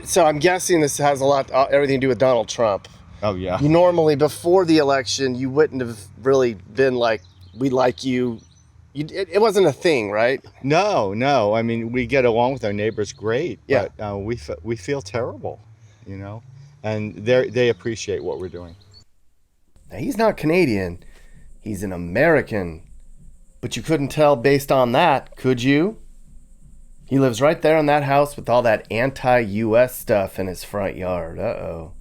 So I'm guessing this has everything to do with Donald Trump. Oh, yeah. You normally, before the election, you wouldn't have really been like, we like you. It wasn't a thing, right? No. I mean, we get along with our neighbors great, Yeah. but we feel terrible, you know, and they appreciate what we're doing. Now, he's not Canadian. He's an American. But you couldn't tell based on that, could you? He lives right there in that house with all that anti-US stuff in his front yard. Uh-oh.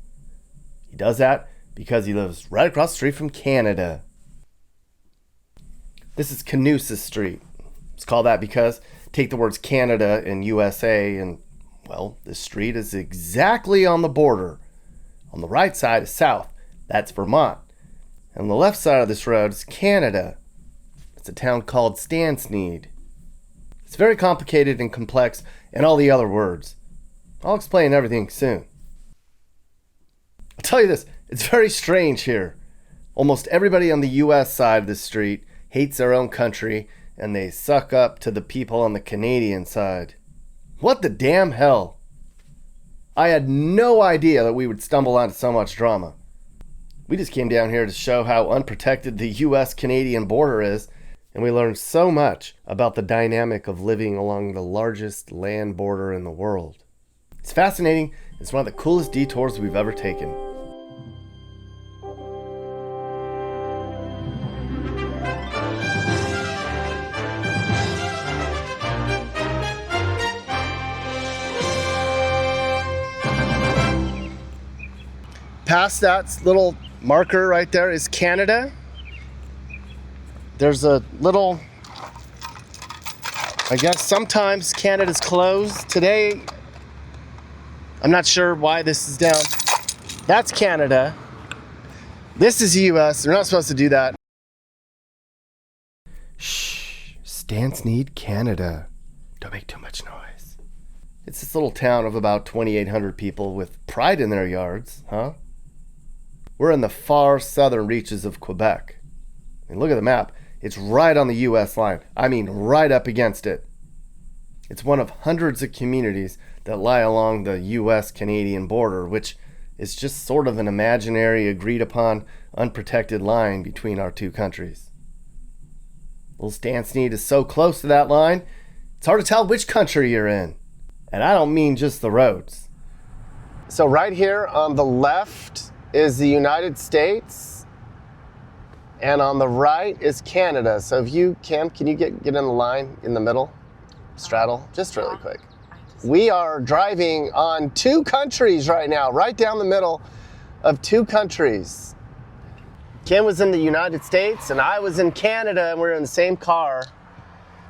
He does that because he lives right across the street from Canada. This is Canusa Street. It's called that because take the words Canada and USA and, well, this street is exactly on the border. On the right side is south. That's Vermont. And on the left side of this road is Canada. It's a town called Stansneed. It's very complicated and complex and all the other words. I'll explain everything soon. I'll tell you this, it's very strange here. Almost everybody on the US side of the street hates their own country and they suck up to the people on the Canadian side. What the damn hell? I had no idea that we would stumble onto so much drama. We just came down here to show how unprotected the US-Canadian border is, and we learned so much about the dynamic of living along the largest land border in the world. It's fascinating. It's one of the coolest detours we've ever taken. Past that little marker right there is Canada. There's a little, I guess sometimes Canada's closed. Today, I'm not sure why this is down. That's Canada. This is US. They're not supposed to do that. Shh. Stansneed, Canada. Don't make too much noise. It's this little town of about 2,800 people with pride in their yards, huh? We're in the far southern reaches of Quebec. And look at the map. It's right on the US line. I mean, right up against it. It's one of hundreds of communities that lie along the US-Canadian border, which is just sort of an imaginary, agreed-upon, unprotected line between our two countries. Little Stansneed is so close to that line, it's hard to tell which country you're in. And I don't mean just the roads. So right here on the left is the United States, and on the right is Canada. So if you can you get in the line in the middle, straddle, just really quick. We are driving on two countries right now, right down the middle of two countries. Ken was in the United States and I was in Canada, and we were in the same car.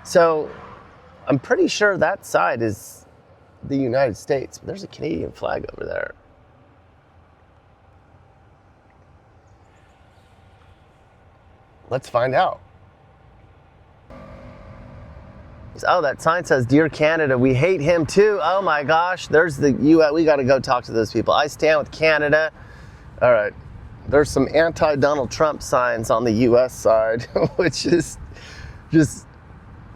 So I'm pretty sure that side is the United States, but there's a Canadian flag over there. Let's find out. Oh, that sign says, "Dear Canada, we hate him too." Oh my gosh, there's the U.S. We got to go talk to those people. I stand with Canada. All right. There's some anti-Donald Trump signs on the U.S. side, which is just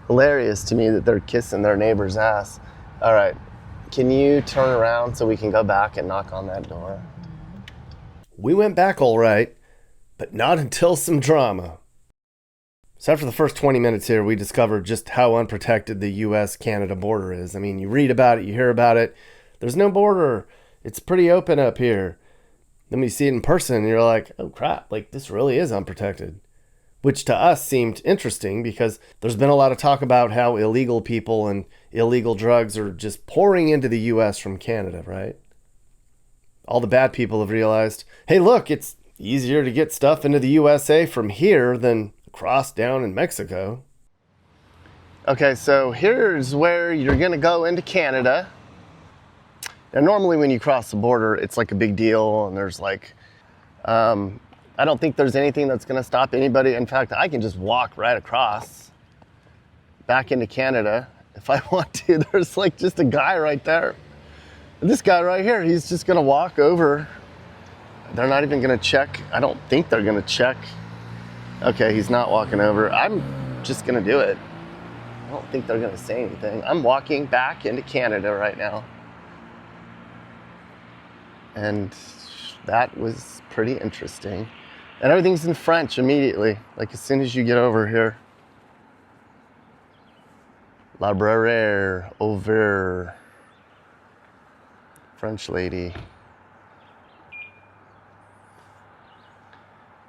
hilarious to me that they're kissing their neighbor's ass. All right. Can you turn around so we can go back and knock on that door? We went back all right, but not until some drama. So after the first 20 minutes here, we discovered just how unprotected the US-Canada border is. I mean, you read about it, you hear about it. There's no border. It's pretty open up here. Then we see it in person, and you're like, oh crap, like this really is unprotected. Which to us seemed interesting because there's been a lot of talk about how illegal people and illegal drugs are just pouring into the US from Canada, right? All the bad people have realized, hey look, it's easier to get stuff into the USA from here than across down in Mexico. Okay, so here's where you're gonna go into Canada. Now normally when you cross the border, it's like a big deal, and there's like, I don't think there's anything that's gonna stop anybody. In fact, I can just walk right across back into Canada if I want to. There's like just a guy right there. This guy right here, he's just gonna walk over. They're not even gonna check. I don't think they're gonna check. Okay, he's not walking over. I'm just gonna do it. I don't think they're gonna say anything. I'm walking back into Canada right now. and that was pretty interesting. And everything's in French immediately, like as soon as you get over here. Libraire, ouvert, French lady.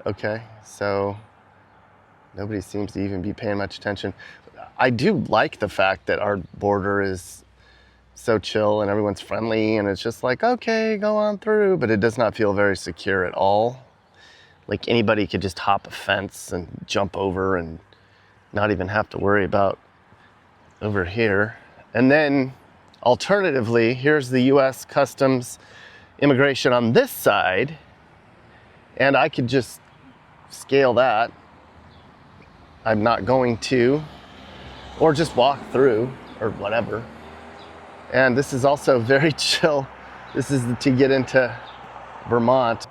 Okay, so nobody seems to even be paying much attention. I do like the fact that our border is so chill and everyone's friendly and it's just like, okay, go on through, but it does not feel very secure at all. Like anybody could just hop a fence and jump over and not even have to worry about over here. And then alternatively, here's the US Customs immigration on this side, and I could just scale that. I'm not going to, or just walk through or whatever. And this is also very chill. This is to get into Vermont.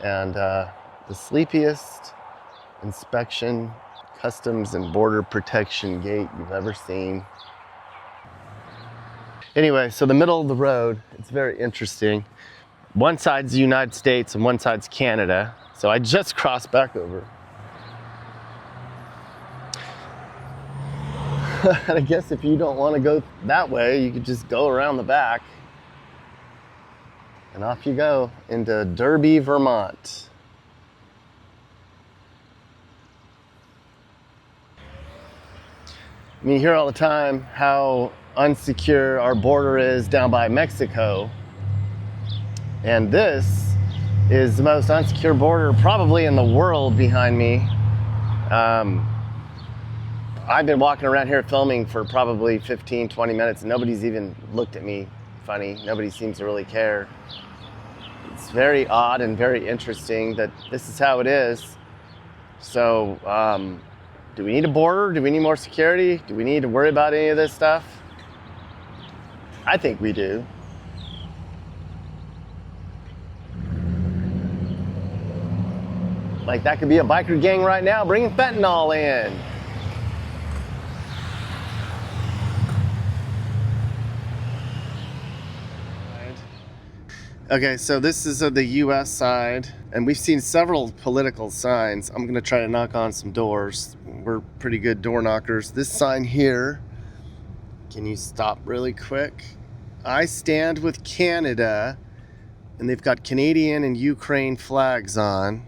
And the sleepiest inspection, customs and border protection gate you've ever seen. Anyway, so the middle of the road, it's very interesting. One side's the United States and one side's Canada. So I just crossed back over. And I guess if you don't want to go that way, you could just go around the back. And off you go into Derby, Vermont. I mean, you hear all the time how unsecure our border is down by Mexico. And this is the most unsecure border probably in the world behind me. I've been walking around here filming for probably 15, 20 minutes and nobody's even looked at me funny. Nobody seems to really care. It's very odd and very interesting that this is how it is. So, do we need a border? Do we need more security? Do we need to worry about any of this stuff? I think we do. Like that could be a biker gang right now bringing fentanyl in. Okay, so this is the US side, and we've seen several political signs. I'm gonna try to knock on some doors. We're pretty good door knockers. This sign here, can you stop really quick? I stand with Canada, and they've got Canadian and Ukraine flags on.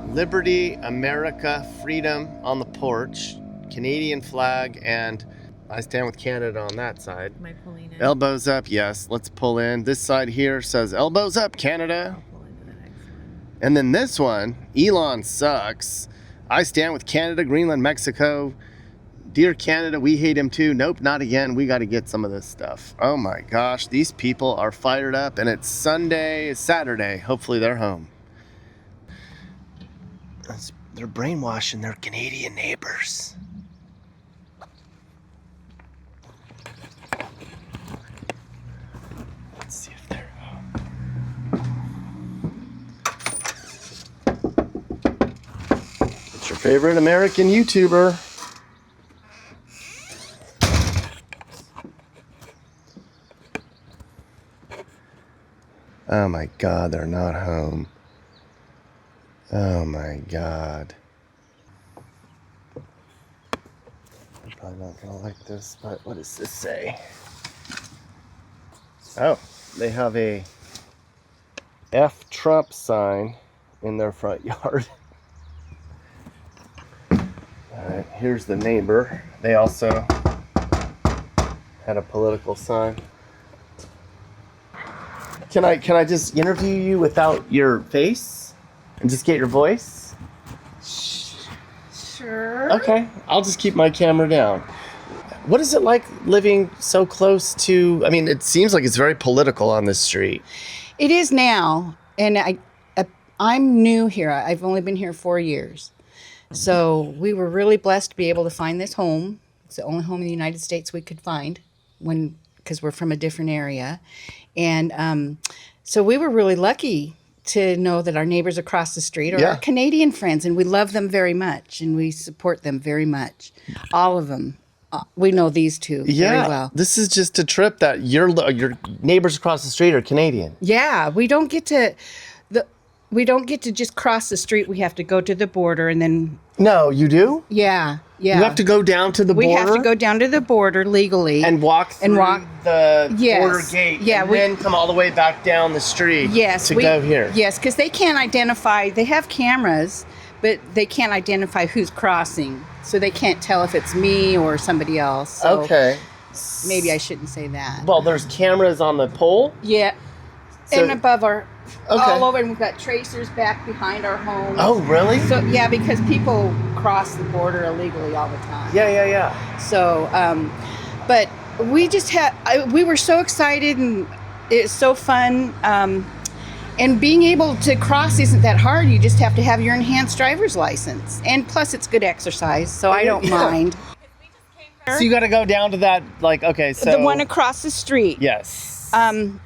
Liberty, America, freedom on the porch, Canadian flag, and I stand with Canada on that side. Am I pulling in? Elbows up, yes. Let's pull in. This side here says elbows up, Canada. I'll pull into the next one. And then this one, Elon sucks. I stand with Canada, Greenland, Mexico. Dear Canada, we hate him too. Nope, not again. We got to get some of this stuff. Oh my gosh, these people are fired up, and it's Saturday. Hopefully they're home. They're brainwashing their Canadian neighbors. Let's see if they're home. It's your favorite American YouTuber. Oh my God, they're not home. Oh my God. I'm probably not gonna like this, but what does this say? Oh, they have a F Trump sign in their front yard. Alright, here's the neighbor. They also had a political sign. Can I just interview you without your face and just get your voice? Sure. Okay, I'll just keep my camera down. What is it like living so close to, I mean, it seems like it's very political on this street. It is now, and I'm new here. I've only been here 4 years. So we were really blessed to be able to find this home. It's the only home in the United States we could find because we're from a different area. And so we were really lucky to know that our neighbors across the street are our Canadian friends, and we love them very much, and we support them very much. All of them. We know these two very well. This is just a trip that your neighbors across the street are Canadian. Yeah, we don't get to just cross the street. We have to go to the border and then. No, you do? Yeah. You have to go down to the border? We have to go down to the border legally. And walk through the border gate. Yeah, and then come all the way back down the street to go here. Yes, because they can't identify. They have cameras, but they can't identify who's crossing. So they can't tell if it's me or somebody else. So okay. Maybe I shouldn't say that. Well, there's cameras on the pole? Yeah. So- and above our, Okay. all over, and we've got tracers back behind our homes. Oh, really? So, yeah, because people cross the border illegally all the time. Yeah. So, but we just we were so excited, and it's so fun. And being able to cross isn't that hard. You just have to have your enhanced driver's license. And plus, it's good exercise, so I don't mind. So you got to go down to that, like, okay, so... The one across the street. Yes.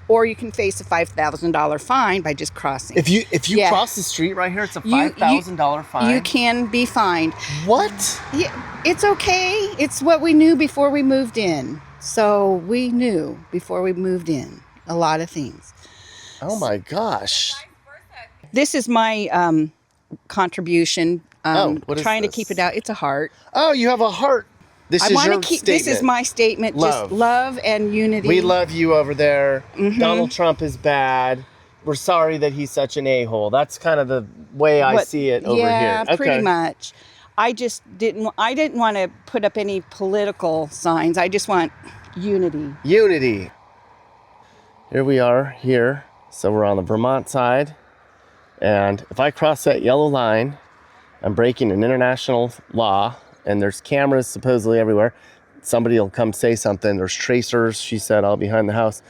Or you can face a $5,000 fine by just crossing. If you cross the street right here, it's a $5,000 fine. You can be fined. What? Yeah, it's okay. It's what we knew before we moved in. So we knew before we moved in a lot of things. Oh my gosh. This is my contribution. What is trying this? to keep it out. It's a heart. Oh, you have a heart. This is your statement. This is my statement. Love. Just love and unity. We love you over there. Mm-hmm. Donald Trump is bad. We're sorry that he's such an a-hole. That's kind of the way I see it over here. Yeah, pretty much. I just didn't want to put up any political signs. I just want unity. Unity. Here we are here. So we're on the Vermont side. And if I cross that yellow line, I'm breaking an international law. And there's cameras supposedly everywhere. Somebody will come say something. There's tracers, she said, all behind the house.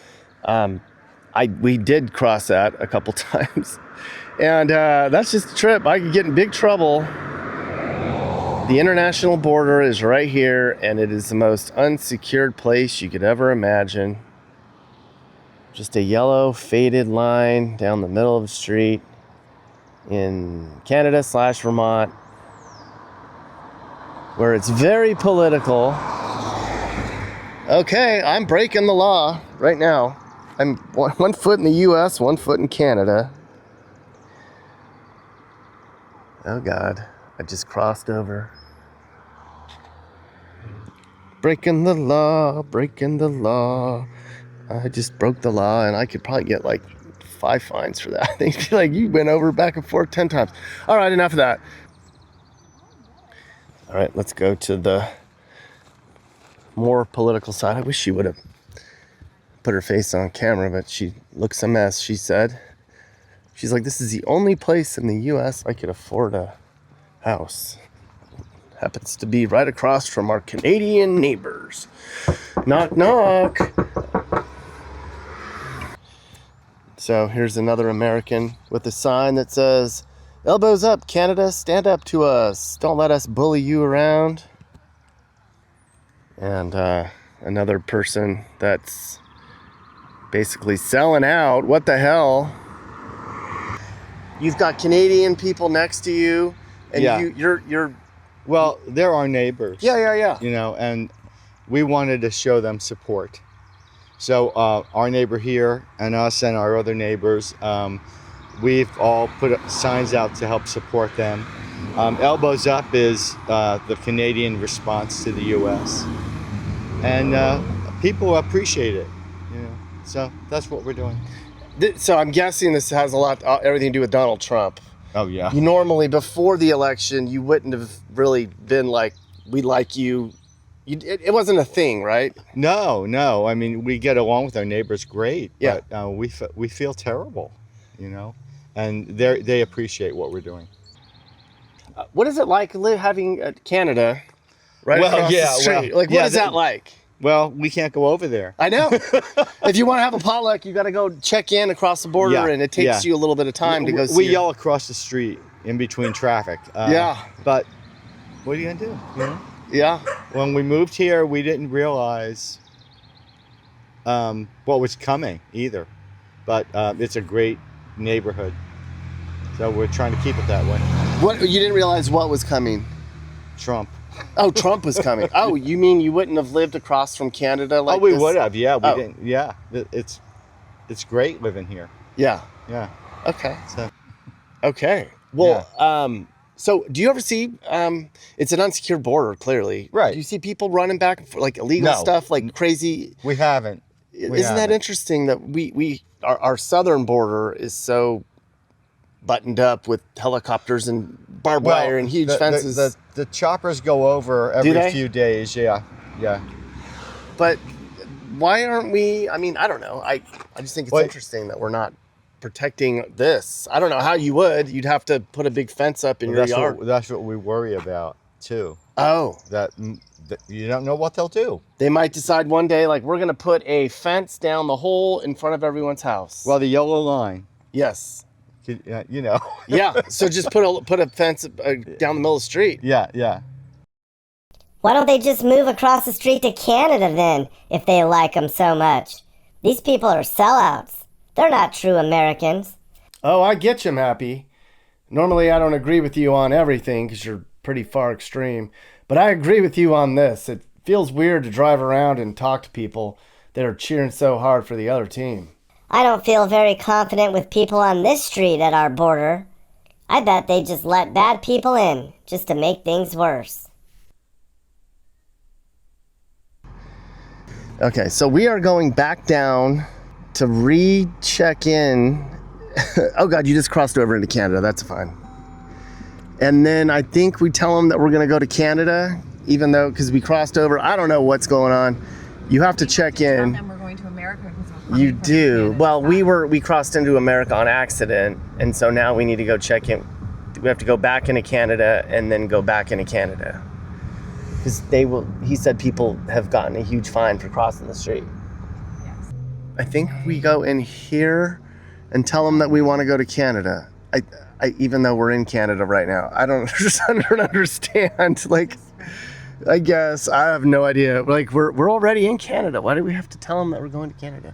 We did cross that a couple times. And that's just a trip. I could get in big trouble. The international border is right here, and it is the most unsecured place you could ever imagine. Just a yellow faded line down the middle of the street in Canada/Vermont, where it's very political. Okay, I'm breaking the law right now. I'm one foot in the US, 1 foot in Canada. Oh God, I just crossed over. Breaking the law, breaking the law. I just broke the law, and I could probably get like 5 fines for that. They'd be like, you went over back and forth 10 times. All right, enough of that. All right, let's go to the more political side. I wish she would have put her face on camera, but she looks a mess, she said. She's like, this is the only place in the U.S. I could afford a house. Happens to be right across from our Canadian neighbors. Knock, knock. So here's another American with a sign that says, elbows up, Canada, stand up to us. Don't let us bully you around. And another person that's basically selling out. What the hell? You've got Canadian people next to you, and you're Well, they're our neighbors. Yeah. You know, and we wanted to show them support. So our neighbor here and us and our other neighbors, we've all put signs out to help support them. Elbows Up is the Canadian response to the U.S. And people appreciate it, you know. So that's what we're doing. So I'm guessing this has everything to do with Donald Trump. Oh yeah. You normally, before the election, you wouldn't have really been like, we like you. It wasn't a thing, right? No. I mean, we get along with our neighbors great, Yeah. but we feel terrible, you know. And they appreciate what we're doing. What is it like having Canada right across the street? What is that like? Well, we can't go over there. I know. If you want to have a potluck, you got to go check in across the border, and it takes you a little bit of time to go see. We yell across the street in between traffic. But what are you gonna do? You know? Yeah. When we moved here, we didn't realize what was coming either. But it's a great neighborhood, so we're trying to keep it that way. What you didn't realize what was coming? Trump. Oh, Trump was coming. Oh, you mean you wouldn't have lived across from Canada like we this? would have. Yeah, we Oh. didn't. Yeah, it's great living here. Yeah. Yeah. Okay. So Okay. Well, so do you ever see, it's an unsecured border, clearly. Right. Do you see people running back for like illegal No. stuff, like crazy? we haven't. Isn't that interesting that our southern border is so buttoned up with helicopters and barbed wire and huge fences? The choppers go over Do every they? few days. Yeah. But why aren't we, I mean, I don't know. I just think it's What? interesting that we're not protecting this. I don't know how you would. You'd have to put a big fence up in your yard. That's what we worry about too. Oh. That you don't know what they'll do. They might decide one day, like, we're going to put a fence down the hole in front of everyone's house. Well, the yellow line. Yes. You know. Yeah. So just put a fence down the middle of the street. Yeah. Why don't they just move across the street to Canada then, if they like them so much? These people are sellouts. They're not true Americans. Oh, I get you, Mappy. Normally, I don't agree with you on everything because you're pretty far extreme. But I agree with you on this. It feels weird to drive around and talk to people that are cheering so hard for the other team. I don't feel very confident with people on this street at our border. I bet they just let bad people in, just to make things worse. Okay, so we are going back down to recheck in. Oh God, you just crossed over into Canada. That's fine. And then I think we tell them that we're going to go to Canada, even though, because we crossed over. I don't know what's going on. You have to check in. And we're going to America because we're coming You from do. Canada. Well, we crossed into America on accident, and so now we need to go check in. We have to go back into Canada and then go back into Canada. Because he said people have gotten a huge fine for crossing the street. Yes. I think we go in here and tell them that we want to go to Canada. I even though we're in Canada right now, I don't understand. Like, I guess I have no idea. Like, we're already in Canada. Why do we have to tell them that we're going to Canada?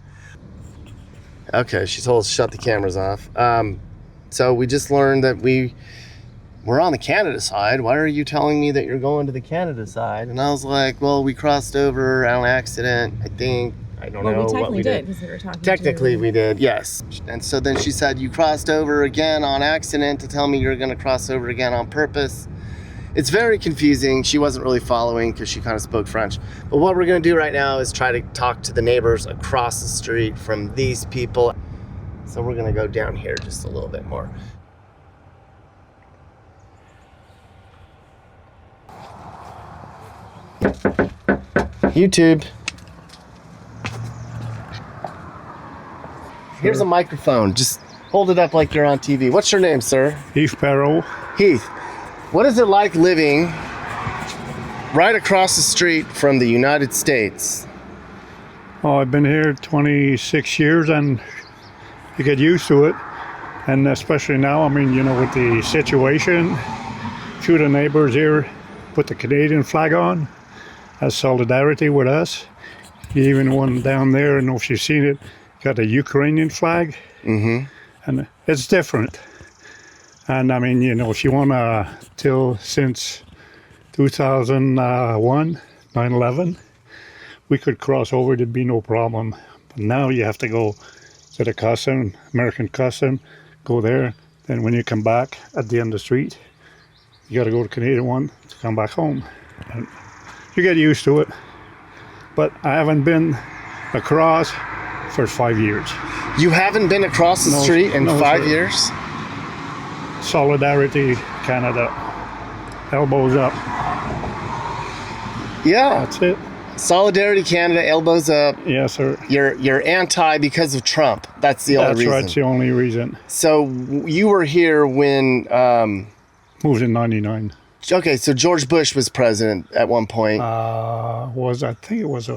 Okay, she told us to shut the cameras off. So we just learned that we're on the Canada side. Why are you telling me that you're going to the Canada side? And I was like, well, we crossed over on accident, I think. I don't know We what technically we did because we were talking Technically, to... we did, yes. And so then she said, you crossed over again on accident to tell me you're going to cross over again on purpose. It's very confusing. She wasn't really following because she kind of spoke French. But what we're going to do right now is try to talk to the neighbors across the street from these people. So we're going to go down here just a little bit more. YouTube. Here's a microphone. Just hold it up like you're on TV. What's your name, sir? Heath Barrow. Heath. What is it like living right across the street from the United States? Oh, I've been here 26 years and you get used to it. And especially now, I mean, you know, with the situation, a few of the neighbors here put the Canadian flag on as solidarity with us. Even one down there, I don't know if you've seen it, got a Ukrainian flag. Mm-hmm. And it's different. And I mean, you know, if you want to, since 2001, 9/11, we could cross over, there'd be no problem. But now you have to go to the custom, American custom, go there. Then when you come back at the end of the street, you got to go to Canadian one to come back home. And you get used to it. But I haven't been across for 5 years. You haven't been across the street in 5 sir. years? Solidarity, Canada, elbows up. Yeah. That's it. Solidarity Canada, elbows up. Yes, sir. You're anti because of Trump. That's the only That's reason. right. It's the only reason. So you were here when Moved in '99. okay, so George Bush was president at one point. I think it was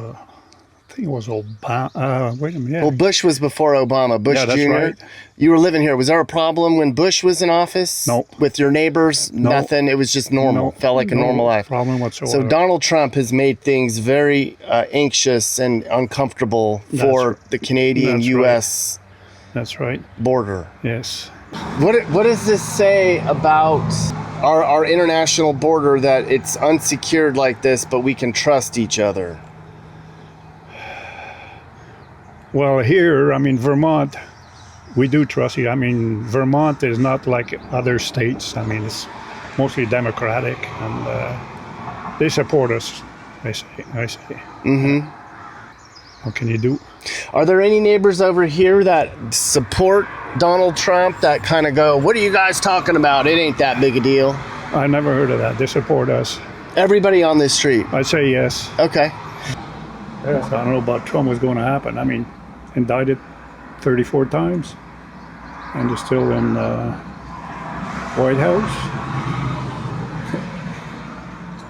Obama. Wait a minute. Well, Bush was before Obama. Bush Yeah, that's Jr. right. You were living here. Was there a problem when Bush was in office? No. With your neighbors? No. Nothing. It was just normal. No, Felt like a no normal life. problem whatsoever. So Donald Trump has made things very anxious and uncomfortable for the Canadian-U.S. That's right. border. Yes. What does this say about our international border that it's unsecured like this, but we can trust each other? Well, here, I mean, Vermont, we do trust you. I mean, Vermont is not like other states. I mean, it's mostly Democratic, and they support us, I say. Mm-hmm. What can you do? Are there any neighbors over here that support Donald Trump that kind of go, what are you guys talking about? It ain't that big a deal. I never heard of that. They support us. Everybody on this street? I say yes. Okay. So I don't know about Trump what's going to happen. I mean, indicted 34 times and is still in White House.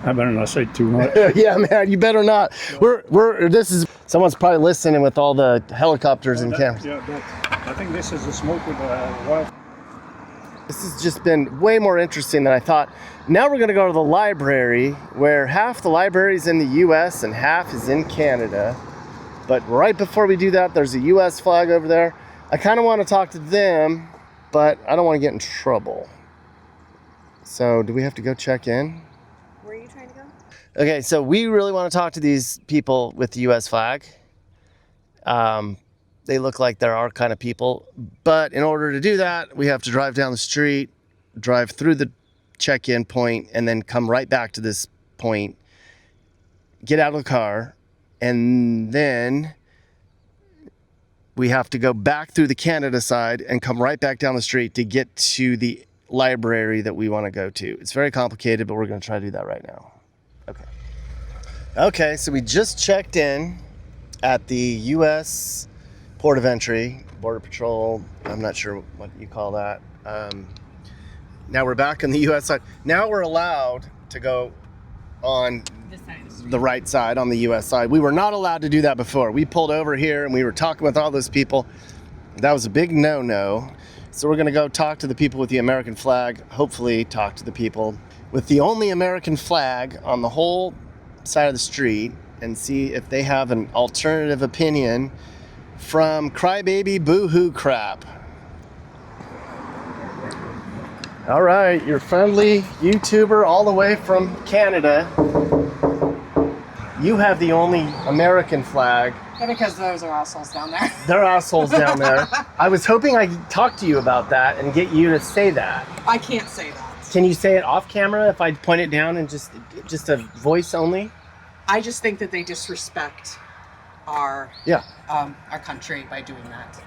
I better not say too much. Yeah, man, you better not. This is, someone's probably listening with all the helicopters and cameras. Yeah, I think this is the smoke with the wild. This has just been way more interesting than I thought. Now we're gonna go to the library, where half the library is in the US and half is in Canada. But right before we do that, there's a US flag over there. I kind of want to talk to them, but I don't want to get in trouble. So do we have to go check in? Where are you trying to go? Okay, so we really want to talk to these people with the US flag. They look like they're our kind of people, but in order to do that, we have to drive down the street, drive through the check-in point, and then come right back to this point, get out of the car, and then we have to go back through the Canada side and come right back down the street to get to the library that we want to go to. It's very complicated, but we're going to try to do that right now. Okay, so we just checked in at the U.S. Port of Entry, Border Patrol. I'm not sure what you call that. Now we're back on the U.S. side. Now we're allowed to go on the right side, on the U.S. side. We were not allowed to do that before. We pulled over here and we were talking with all those people. That was a big no-no. So we're going to go talk to the people with the American flag, hopefully talk to the people with the only American flag on the whole side of the street, and see if they have an alternative opinion from Crybaby Boohoo Crap. All right, your friendly YouTuber all the way from Canada. You have the only American flag. Yeah, because those are assholes down there. They're assholes down there. I was hoping I could talk to you about that and get you to say that. I can't say that. Can you say it off camera if I point it down and just a voice only? I just think that they disrespect our country by doing that.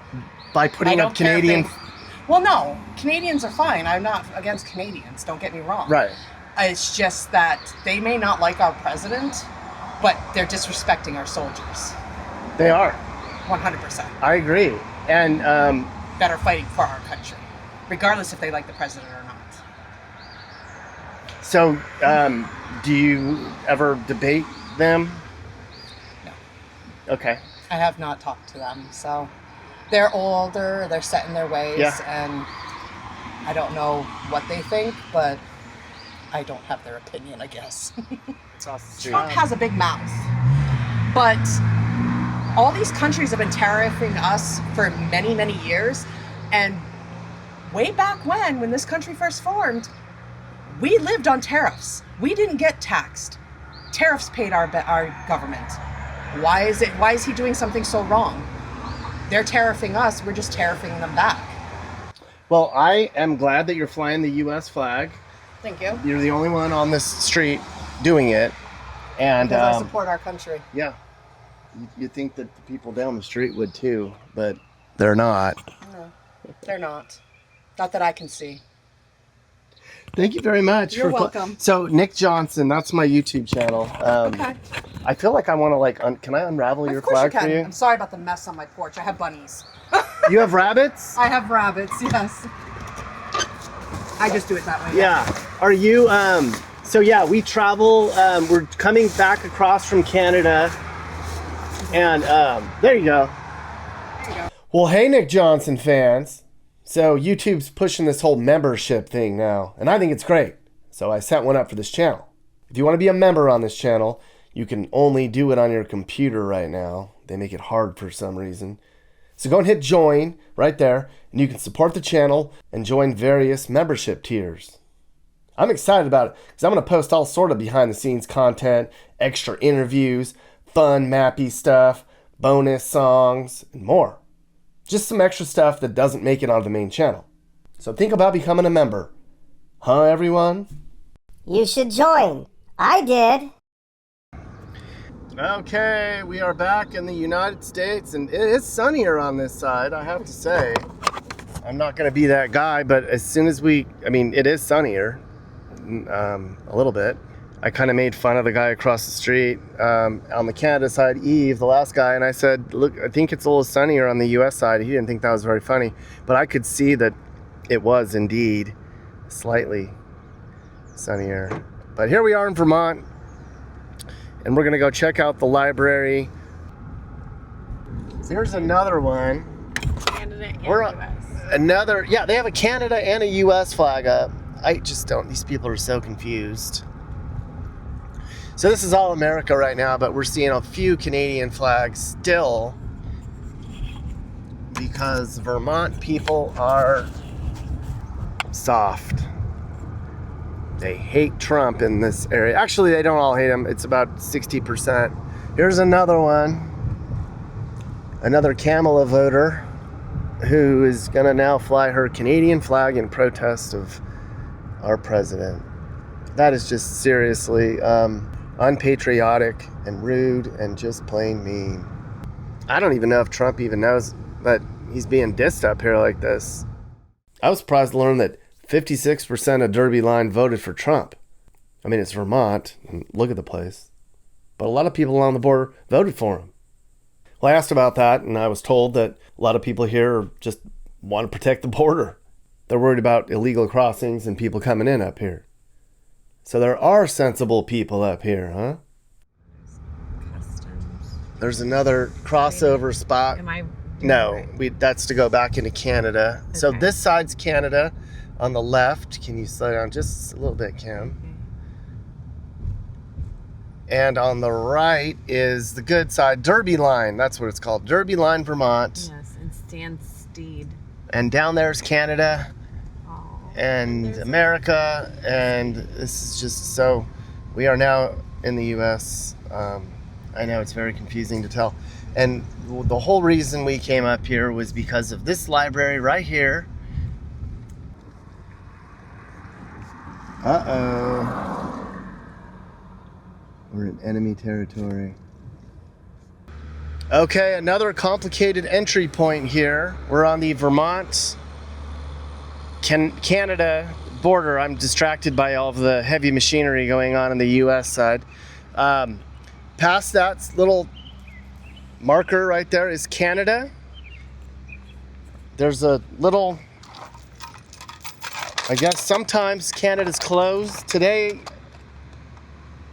By putting up Canadian... Well, no. Canadians are fine. I'm not against Canadians. Don't get me wrong. Right. It's just that they may not like our president, but they're disrespecting our soldiers. They are. 100%. I agree. And that are fighting for our country, regardless if they like the president or not. So, do you ever debate them? No. Okay. I have not talked to them, so they're older, they're set in their ways, and I don't know what they think, but I don't have their opinion, I guess. Trump has a big mouth, but all these countries have been tariffing us for many, many years, and way back when this country first formed, we lived on tariffs. We didn't get taxed. Tariffs paid our government. Why is he doing something so wrong? They're tariffing us, we're just tariffing them back. Well, I am glad that you're flying the U.S. flag. Thank you. You're the only one on this street doing it. And because I support our country. Yeah. You'd think that the people down the street would too, but they're not. No, they're not. Not that I can see. Thank you very much. You're welcome. So Nick Johnson, that's my YouTube channel. Okay. I feel like I want to can I unravel your flag for you? I'm sorry about the mess on my porch. I have bunnies. You have rabbits? I have rabbits, yes. I just do it that way. Yeah. Are you, so yeah, we travel, we're coming back across from Canada, and there you go. There you go. Well, hey, Nick Johnson fans. So YouTube's pushing this whole membership thing now, and I think it's great. So I set one up for this channel. If you want to be a member on this channel, you can only do it on your computer right now. They make it hard for some reason. So go and hit join right there, and you can support the channel and join various membership tiers. I'm excited about it because I'm going to post all sort of behind the scenes content, extra interviews, fun, mappy stuff, bonus songs, and more. Just some extra stuff that doesn't make it on the main channel. So think about becoming a member. Huh, everyone? You should join. I did. Okay, we are back in the United States, and it is sunnier on this side, I have to say. I'm not going to be that guy, but as soon as it is sunnier, a little bit. I kind of made fun of the guy across the street on the Canada side, Eve, the last guy, and I said, look, I think it's a little sunnier on the US side. He didn't think that was very funny, but I could see that it was indeed slightly sunnier. But here we are in Vermont, and we're gonna go check out the library. There's another one. Canada and US. They have a Canada and a US flag up. I just don't, these people are so confused. So this is all America right now, but we're seeing a few Canadian flags still because Vermont people are soft. They hate Trump in this area. Actually, they don't all hate him. It's about 60%. Here's another one. Another Kamala voter who is gonna now fly her Canadian flag in protest of our president. That is just seriously unpatriotic and rude and just plain mean. I don't even know if Trump even knows that he's being dissed up here like this. I was surprised to learn that 56% of Derby Line voted for Trump. I mean, it's Vermont, and look at the place. But a lot of people along the border voted for him. Well, I asked about that, and I was told that a lot of people here just want to protect the border. They're worried about illegal crossings and people coming in up here. So there are sensible people up here, huh? Customs. There's another crossover spot. Am I? No, that's to go back into Canada. Okay. So this side's Canada. On the left, can you slow down just a little bit, Kim? Okay. And on the right is the good side, Derby Line. That's what it's called, Derby Line, Vermont. Yes, and Stansted. And down there's Canada and America. And this is just so, we are now in the U.S. I know it's very confusing to tell. And the whole reason we came up here was because of this library right here. Uh-oh. We're in enemy territory. Okay, another complicated entry point here. We're on the Vermont Canada border. I'm distracted by all of the heavy machinery going on the US side. Past that little marker right there is Canada. There's a little, I guess sometimes Canada's closed. Today,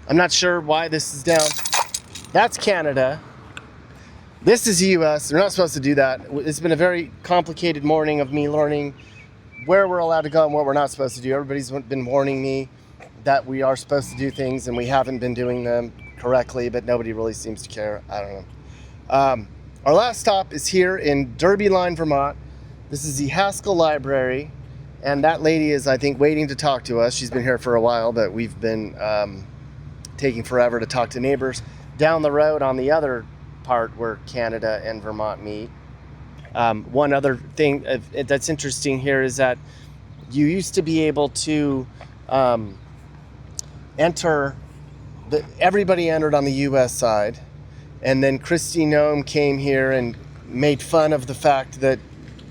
I'm not sure why this is down. That's Canada. This is US. They're not supposed to do that. It's been a very complicated morning of me learning where we're allowed to go and what we're not supposed to do. Everybody's been warning me that we are supposed to do things and we haven't been doing them correctly, but nobody really seems to care. I don't know. Our last stop is here in Derby Line, Vermont. This is the Haskell Library. And that lady is, I think, waiting to talk to us. She's been here for a while, but we've been taking forever to talk to neighbors. Down the road on the other part where Canada and Vermont meet. One other thing that's interesting here is that you used to be able to everybody entered on the US side. And then Kristi Noem came here and made fun of the fact that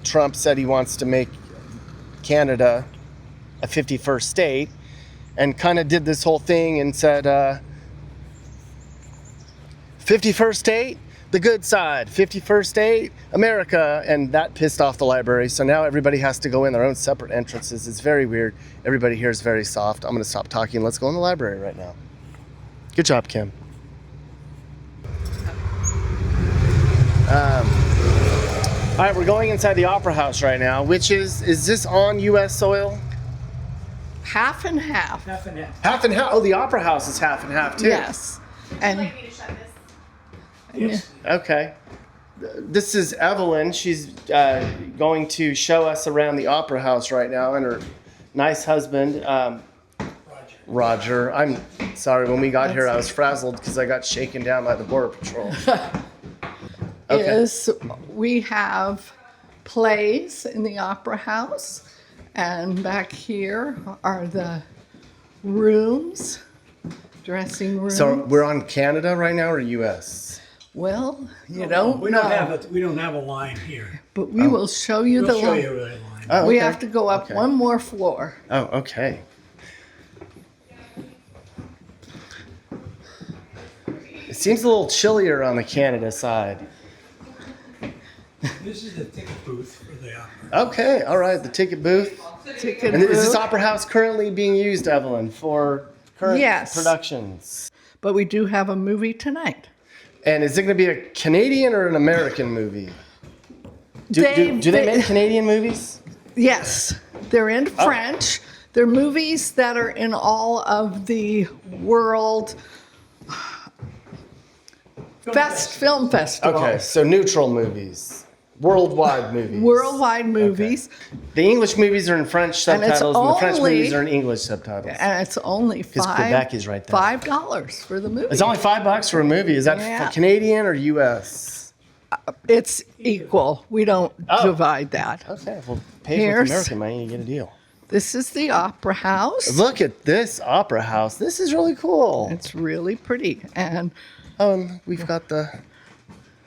Trump said he wants to make Canada a 51st state, and kind of did this whole thing and said 51st state, the good side, 51st state, America, and that pissed off the library. So now everybody has to go in their own separate entrances. It's very weird. Everybody here is very soft. I'm going to stop talking. Let's go in the library right now. Good job, Kim. All right, we're going inside the Opera House right now, which is this on U.S. soil? Half and half. Half and half. Half and half. Oh, the Opera House is half and half too. Yes. And Would you like me to shut this? Okay. This is Evelyn. She's going to show us around the Opera House right now, and her nice husband. Roger. I'm sorry. When we got here, I was frazzled because I got shaken down by the Border Patrol. Okay. Is we have plays in the Opera House, and back here are the rooms, dressing rooms. So we're on Canada right now or U.S.? Well, you don't we know. We don't have a line here. But we will show you the We'll show line. you the line. Oh, We okay. have to go up Okay. one more floor. Oh, okay. It seems a little chillier on the Canada side. This is the ticket booth for the opera. Okay, all right, the ticket booth. Ticket And is this booth. Opera House currently being used, Evelyn, for current Yes. productions? But we do have a movie tonight. And is it going to be a Canadian or an American movie? Do they make Canadian movies? Yes, they're in Oh. French. They're movies that are in all of the world film festivals. Okay, so neutral movies, worldwide movies. Worldwide movies, The English movies are in French And it's subtitles, and the French only- movies are in English subtitles. and it's only Quebec is right there. $5 for the movie. It's only $5 for a movie. Is that Yeah. for Canadian or U.S.? It's equal. We don't Oh. divide that. Okay, well, pay with Here's- American money, you get a deal. This is the Opera House. Look at this Opera House. This is really cool. It's really pretty, and Oh, and we've got the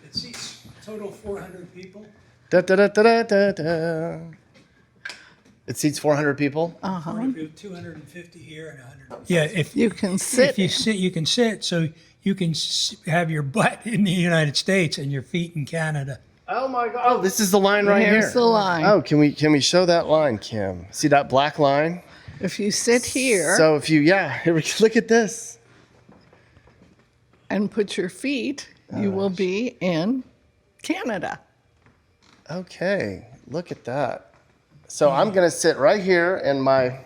It seats total 400 people. da da da da da da. It seats 400 people. 250 here and 100. Yeah, if you can sit. if you sit, you can sit. So you can have your butt in the United States and your feet in Canada. Oh my God! Oh, this is the line right here. Here's the line. Oh, can we show that line, Kim? See that black line? If you sit here So if you here we look at this. and put your feet, you will be in Canada. Okay, look at that. So I'm gonna sit right here in my.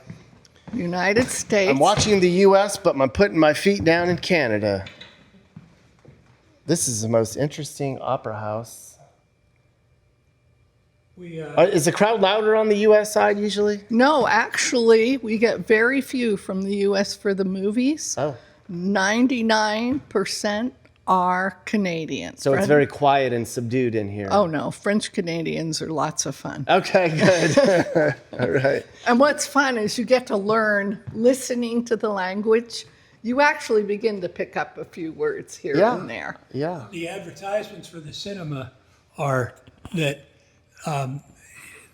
United States. I'm watching the U.S., but I'm putting my feet down in Canada. This is the most interesting opera house. We Is the crowd louder on the U.S. side usually? No, actually, we get very few from the U.S. for the movies. Oh. 99% are Canadians. So it's very quiet and subdued in here. Oh, no. French Canadians are lots of fun. Okay, good. All right. And what's fun is you get to learn listening to the language. You actually begin to pick up a few words here Yeah. and there. Yeah. the advertisements for the cinema are that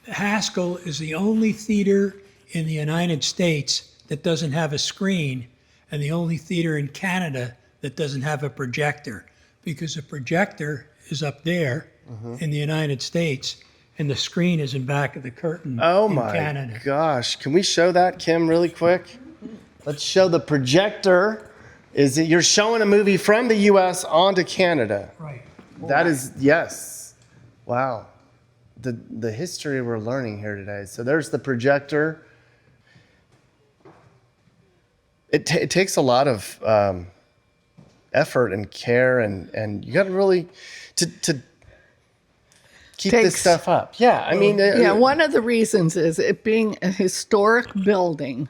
Haskell is the only theater in the United States that doesn't have a screen, and the only theater in Canada that doesn't have a projector, because the projector is up there in the United States, and the screen is in back of the curtain Oh in my Canada. gosh. Can we show that, Kim, really quick? Let's show the projector. Is it you're showing a movie from the U.S. onto Canada? Right. That is, yes. Wow. The history we're learning here today. So there's the projector. It takes a lot of effort and care, and you got to really to keep this Takes- stuff up. Yeah, I mean, Yeah, one of the reasons is it being a historic building,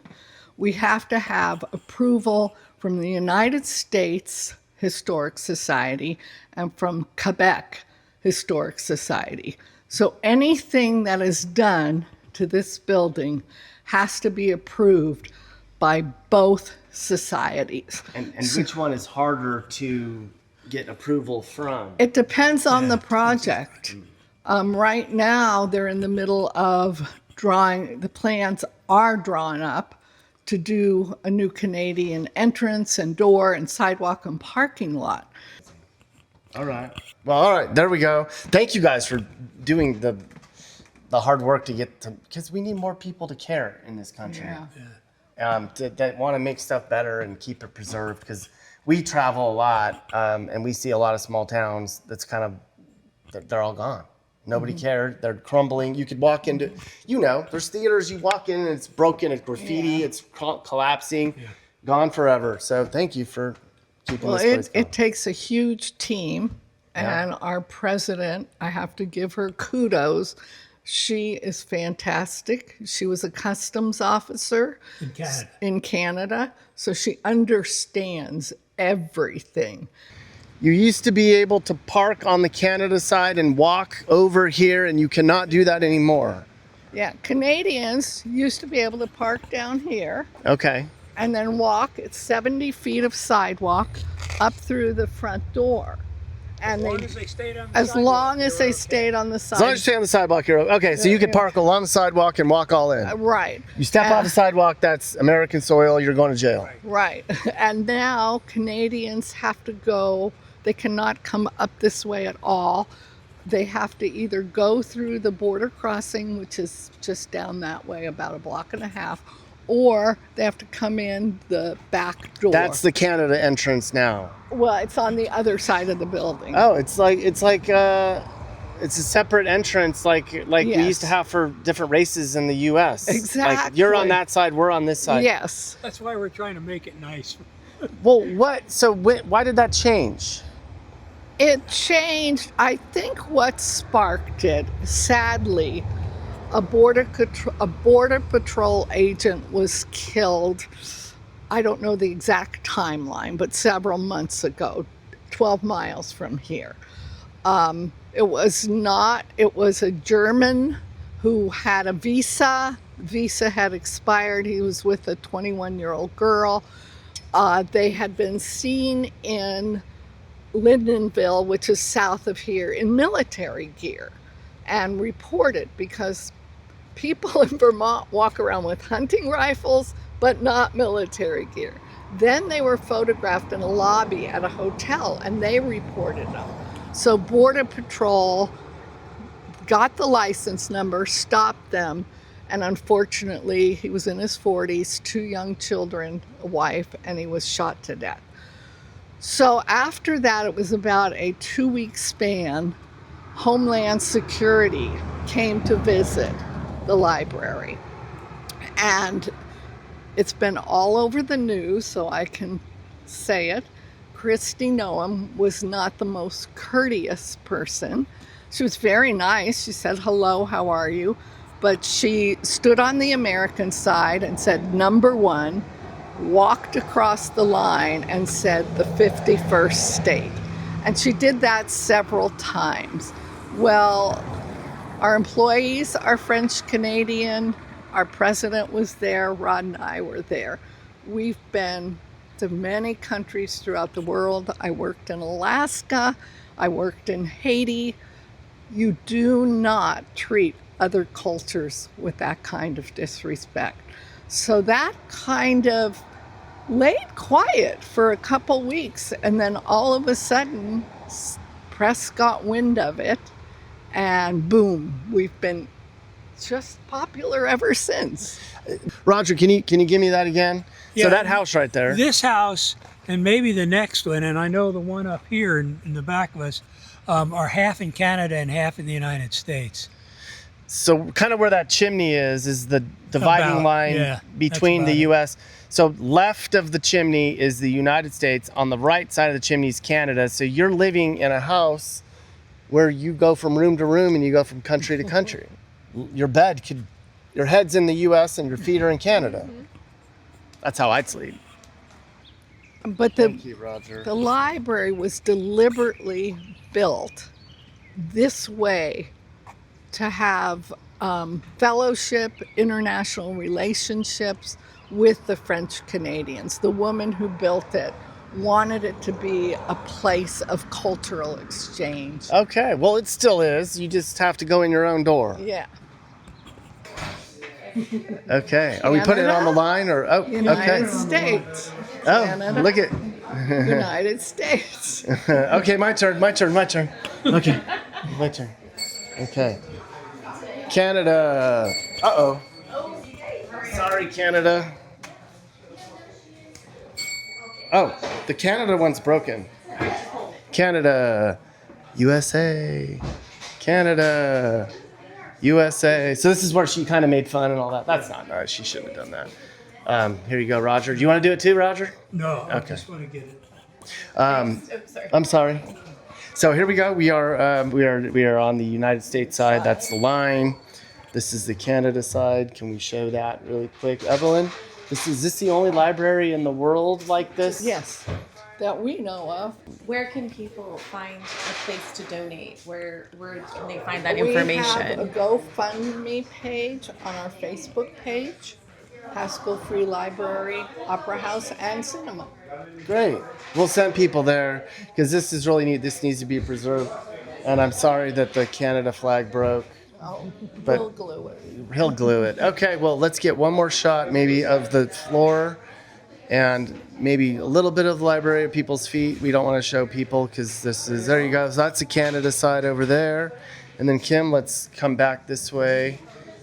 we have to have approval from the United States Historic Society and from Quebec Historic Society. So anything that is done to this building has to be approved by both societies. and which one is harder to get approval from? It depends on the project. Right now, they're in the middle of drawing, the plans are drawn up to do a new Canadian entrance and door and sidewalk and parking lot. All right. Well, all right. There we go. Thank you guys for doing the hard work to get to, because we need more people to care in this country. That want to make stuff better and keep it preserved, because we travel a lot and we see a lot of small towns that's kind of, they're all gone. Nobody cared. They're crumbling. You could walk into, there's theaters you walk in and it's broken, it's graffiti, it's collapsing, gone forever. So thank you for keeping Well, this place going. it takes a huge team, and our president, I have to give her kudos She is fantastic. She was a customs officer in Canada, so she understands everything. You used to be able to park on the Canada side and walk over here, and you cannot do that anymore. Yeah, Canadians used to be able to park down here. Okay. And then walk, it's 70 feet of sidewalk up through the front door. And as long as they stayed on the sidewalk. As long as you stay on the sidewalk, you're okay. So you could park along the sidewalk and walk all in. Right. You step off the sidewalk, that's American soil, you're going to jail. Right. And now Canadians have to go, they cannot come up this way at all. They have to either go through the border crossing, which is just down that way, about a block and a half, or they have to come in the back door. That's the Canada entrance now. Well, it's on the other side of the building. Oh, it's a separate entrance like Yes. we used to have for different races in the U.S. Exactly. Like you're on that side, we're on this side. Yes. That's why we're trying to make it nice. Well, why did that change? It changed. I think what sparked it, sadly, a border patrol agent was killed. I don't know the exact timeline, but several months ago, 12 miles from here. It was a German who had a visa. Visa had expired. He was with a 21-year-old girl. They had been seen in Lyndonville, which is south of here, in military gear and reported, because people in Vermont walk around with hunting rifles, but not military gear. Then they were photographed in a lobby at a hotel, and they reported them. So Border Patrol got the license number, stopped them, and unfortunately, he was in his 40s, 2 young children, a wife, and he was shot to death. So after that, it was about a 2-week span, Homeland Security came to visit the library. And it's been all over the news, so I can say it. Christy Noam was not the most courteous person. She was very nice. She said, "Hello, how are you?" But she stood on the American side and said, "Number 1," walked across the line and said, "the 51st state." And she did that several times. Well, our employees are French Canadian. Our president was there. Rod and I were there. We've been to many countries throughout the world. I worked in Alaska. I worked in Haiti. You do not treat other cultures with that kind of disrespect. So that kind of laid quiet for a couple weeks, and then all of a sudden, press got wind of it, and boom, we've been just popular ever since. Roger, can you give me that again? Yeah, so that house right there. This house and maybe the next one, and I know the one up here in the back of us, are half in Canada and half in the United States. So kind of where that chimney is the dividing line between the U.S. So left of the chimney is the United States. On the right side of the chimney is Canada. So you're living in a house where you go from room to room and you go from country to country. Your head's in the U.S. and your feet are in Canada. That's how I'd sleep. But Thank you, Roger. The library was deliberately built this way to have fellowship, international relationships with the French Canadians. The woman who built it wanted it to be a place of cultural exchange. Okay, well, it still is. You just have to go in your own door. Yeah. Okay. Are we putting it on the line or? Oh, United okay. States. Oh, Canada. look at. United States. Okay, my turn. Okay, my turn. Okay. Canada. Uh-oh. Sorry, Canada. Oh, the Canada one's broken. Canada, USA, Canada, USA. So this is where she kind of made fun and all that. That's not nice. She shouldn't have done that. Here you go, Roger. Do you want to do it too, Roger? No, I Okay. just want to get it. I'm sorry. So here we go. We are on the United States side. That's the line. This is the Canada side. Can we show that really quick? Evelyn, is this the only library in the world like this? Yes, that we know of. Where can people find a place to donate? Where can they find that We have a information? GoFundMe page on our Facebook page. Haskell Free Library, Opera House, and Cinema. Great. We'll send people there because this is really neat. This needs to be preserved. And I'm sorry that the Canada flag broke. Oh, But- we'll glue it. He'll glue it. Okay, well, let's get one more shot maybe of the floor and maybe a little bit of the library at people's feet. We don't want to show people because there you go. So that's the Canada side over there. And then Kim, let's come back this way.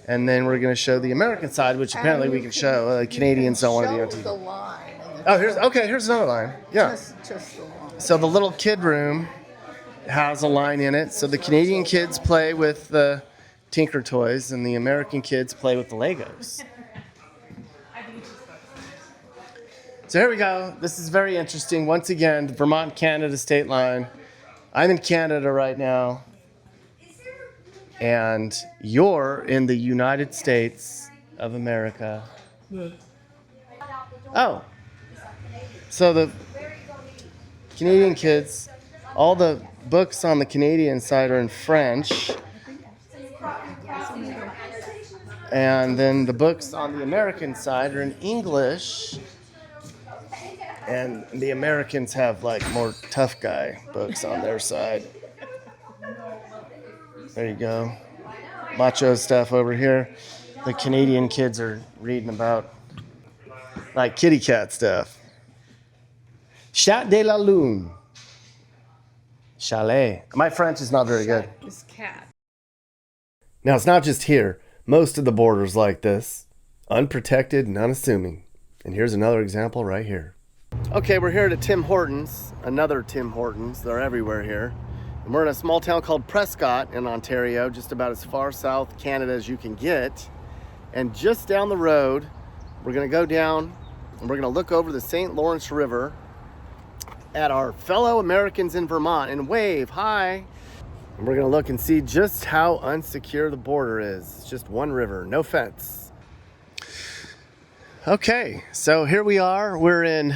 And then we're going to show the American side, which apparently we can show. Canadians don't want to be on Show TV. the line. Oh, here's another line. Yeah. Just the line. So the little kid room has a line in it. So the Canadian kids play with the Tinker Toys and the American kids play with the Legos. So here we go. This is very interesting. Once again, the Vermont-Canada state line. I'm in Canada right now. And you're in the United States of America. Oh. So the Canadian kids, all the books on the Canadian side are in French. And then the books on the American side are in English. And the Americans have like more tough guy books on their side. There you go. Macho stuff over here. The Canadian kids are reading about like kitty cat stuff. Chat de la Lune. Chalet. My French is not very good. This cat. Now, it's not just here. Most of the border's like this. Unprotected and unassuming. And here's another example right here. Okay, we're here at Tim Hortons. Another Tim Hortons. They're everywhere here. And we're in a small town called Prescott in Ontario, just about as far south Canada as you can get. And just down the road, we're gonna go down and we're gonna look over the St. Lawrence River at our fellow Americans in Vermont and wave, hi. And we're gonna look and see just how unsecure the border is. It's just one river, no fence. Okay, so here we are. We're in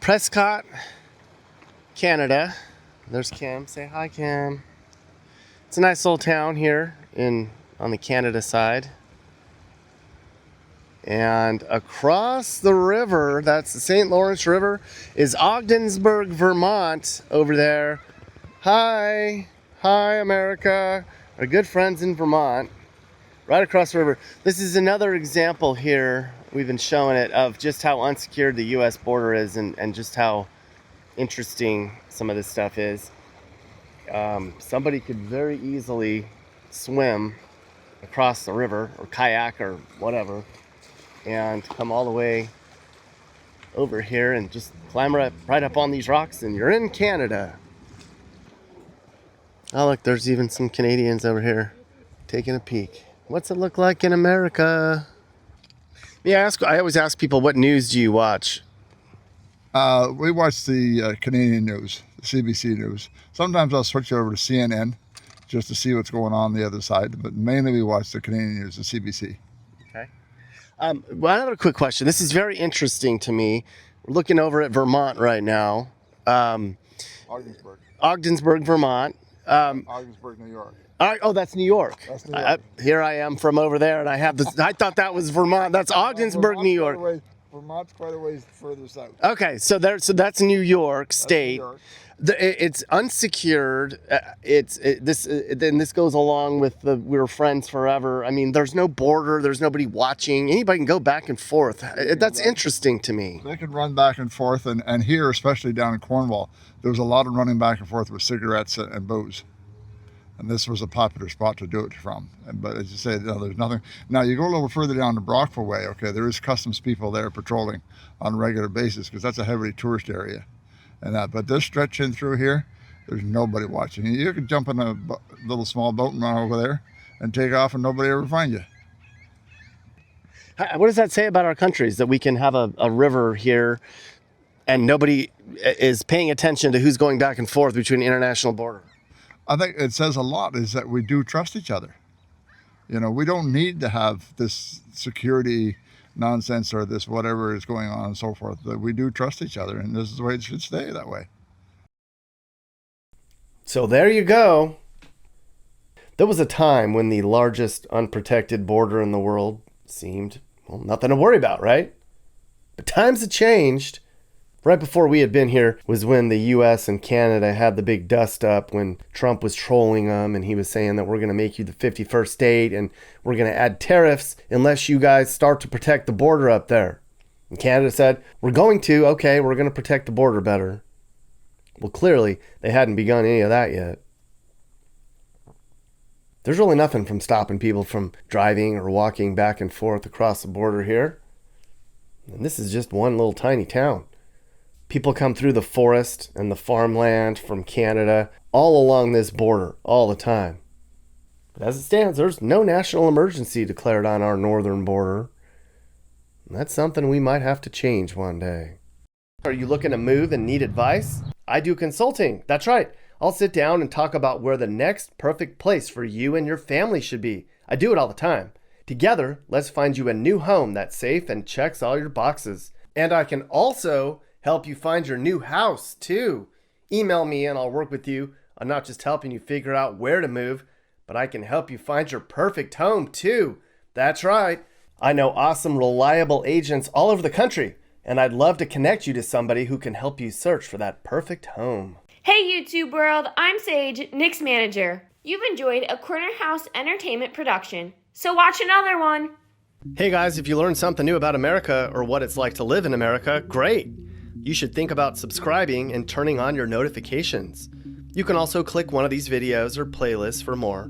Prescott, Canada. There's Kim. Say hi, Kim. It's a nice little town here on the Canada side. And across the river, that's the St. Lawrence River, is Ogdensburg, Vermont over there. Hi. Hi, America. Our good friends in Vermont. Right across the river. This is another example here, we've been showing it, of just how unsecured the U.S. border is and just how interesting some of this stuff is. Somebody could very easily swim across the river or kayak or whatever and come all the way over here and just climb right up on these rocks and you're in Canada. Oh look, there's even some Canadians over here taking a peek. What's it look like in America? I always ask people, what news do you watch? We watch the Canadian news, the CBC news. Sometimes I'll switch over to CNN just to see what's going on the other side, but mainly we watch the Canadian news, the CBC. Okay. Well, another quick question. This is very interesting to me. We're looking over at Vermont right now. Ogdensburg, Vermont. Ogdensburg, New York. Oh, that's New York. That's New York. Here I am from over there, and I have this. I thought that was Vermont. That's Ogdensburg, New York. Vermont's quite a ways further south. Okay, so that's New York State. New York. It's unsecured. This goes along with we're friends forever. I mean, there's no border. There's nobody watching. Anybody can go back and forth. That's interesting to me. They can run back and forth, and here, especially down in Cornwall, there was a lot of running back and forth with cigarettes and booze. And this was a popular spot to do it from. But as you say, there's nothing. Now, you go a little further down the Brockville way, okay, there is customs people there patrolling on a regular basis because that's a heavily tourist area. But this stretch in through here, there's nobody watching. You could jump in a little small boat and run over there and take off and nobody ever find you. What does that say about our countries, that we can have a river here and nobody is paying attention to who's going back and forth between the international border? I think it says a lot is that we do trust each other. You know, we don't need to have this security nonsense or this whatever is going on and so forth. That we do trust each other, and this is the way it should stay that way. So there you go. There was a time when the largest unprotected border in the world seemed, well, nothing to worry about, right? But times have changed. Right before we had been here was when the US and Canada had the big dust up when Trump was trolling them, and he was saying that we're going to make you the 51st state and we're going to add tariffs unless you guys start to protect the border up there. And Canada said, we're going to, okay, we're going to protect the border better. Well, clearly they hadn't begun any of that yet. There's really nothing from stopping people from driving or walking back and forth across the border here. And this is just one little tiny town. People come through the forest and the farmland from Canada all along this border all the time. But as it stands, there's no national emergency declared on our northern border. And that's something we might have to change one day. Are you looking to move and need advice? I do consulting. That's right. I'll sit down and talk about where the next perfect place for you and your family should be. I do it all the time. Together, let's find you a new home that's safe and checks all your boxes. And I can also help you find your new house too. Email me and I'll work with you. I'm not just helping you figure out where to move, but I can help you find your perfect home too. That's right. I know awesome, reliable agents all over the country, and I'd love to connect you to somebody who can help you search for that perfect home. Hey YouTube world, I'm Sage, Nick's manager. You've enjoyed a Corner House Entertainment production, so watch another one. Hey guys, if you learned something new about America or what it's like to live in America, great. You should think about subscribing and turning on your notifications. You can also click one of these videos or playlists for more.